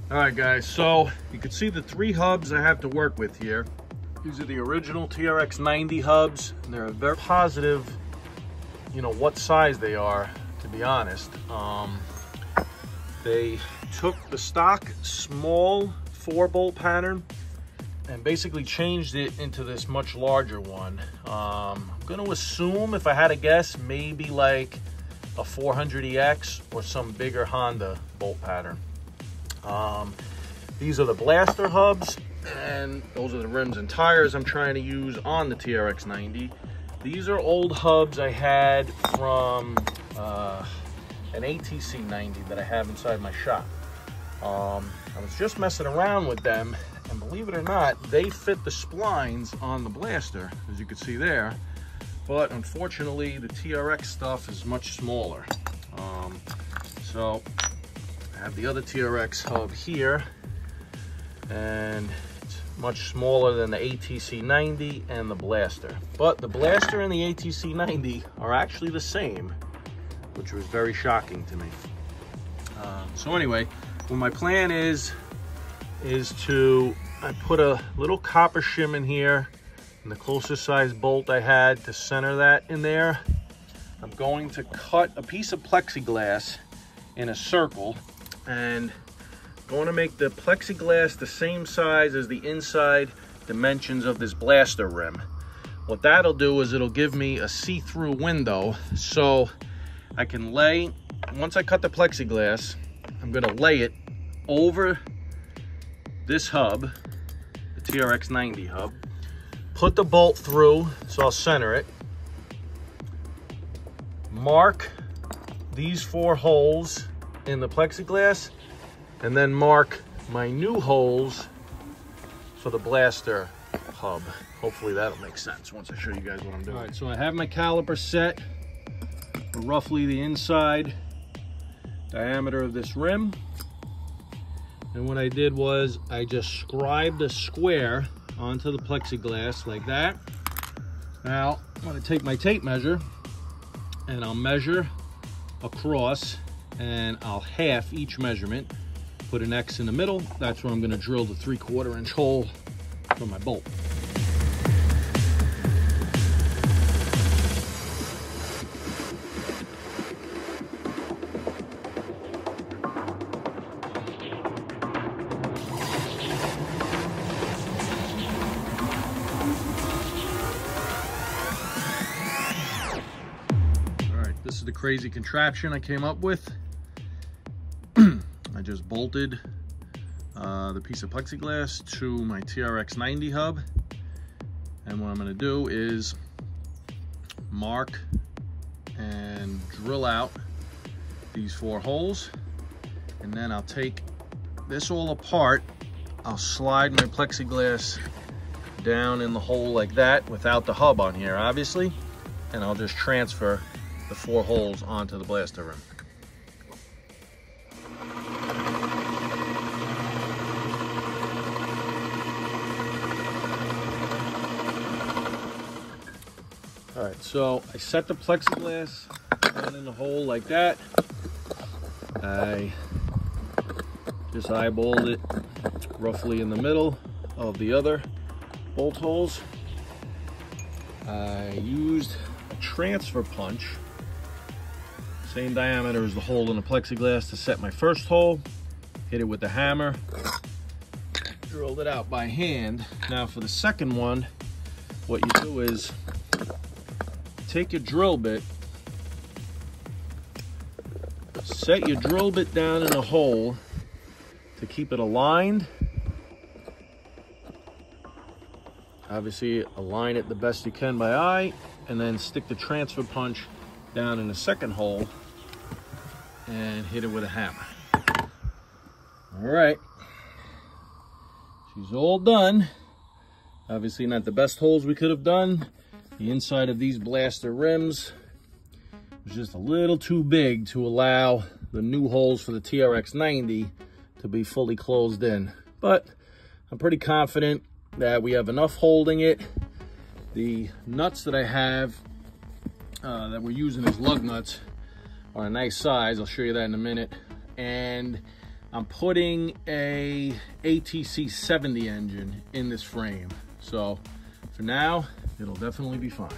All right, guys, so you can see the 3 hubs I have to work with here. These are the original trx90 hubs, and they're very positive, you know, what size they are, to be honest. They took the stock small 4-bolt pattern and basically changed it into this much larger one. I'm gonna assume, if I had to guess, maybe like a 400EX or some bigger Honda bolt pattern. These are the blaster hubs, and those are the rims and tires I'm trying to use on the trx90. These are old hubs I had from an ATC 90 that I have inside my shop. I was just messing around with them, and believe it or not, they fit the splines on the blaster, as you can see there. But unfortunately, the TRX stuff is much smaller. So I have the other TRX hub here, and it's much smaller than the ATC 90 and the blaster. But the blaster and the ATC 90 are actually the same, which was very shocking to me. So anyway, what my plan is to I put a little copper shim in here, and the closest size bolt I had to center that in there. I'm going to cut a piece of plexiglass in a circle, and going to make the plexiglass the same size as the inside dimensions of this blaster rim. What that'll do is it'll give me a see-through window, so I can lay, once I cut the plexiglass, I'm gonna lay it over this hub, the trx90 hub, put the bolt through, so I'll center it, mark these 4 holes in the plexiglass, and then mark my new holes for the blaster hub. Hopefully that'll make sense once I show you guys what I'm doing. All right, so I have my caliper set for roughly the inside diameter of this rim. And what I did was I just scribed a square onto the plexiglass like that. Now I'm going to take my tape measure and I'll measure across, and I'll half each measurement, put an X in the middle. That's where I'm going to drill the 3/4 inch hole for my bolt. This is the crazy contraption I came up with. I just bolted the piece of plexiglass to my trx90 hub. And what I'm gonna do is mark and drill out these 4 holes. And then I'll take this all apart. I'll slide my plexiglass down in the hole like that without the hub on here, obviously. And I'll just transfer the 4 holes onto the blaster rim. All right, so I set the plexiglass down in the hole like that. I just eyeballed it roughly in the middle of the other bolt holes. I used a transfer punch, same diameter as the hole in the plexiglass, to set my first hole, hit it with the hammer, drilled it out by hand. Now for the second one, what you do is take your drill bit, set your drill bit down in a hole to keep it aligned. Obviously align it the best you can by eye, and then stick the transfer punch down in the second hole and hit it with a hammer. All right, she's all done. Obviously not the best holes we could have done. The inside of these blaster rims was just a little too big to allow the new holes for the trx90 to be fully closed in. But I'm pretty confident that we have enough holding it. The nuts that I have that we're using as lug nuts are a nice size. I'll show you that in a minute. And I'm putting a ATC 70 engine in this frame. So for now, it'll definitely be fine.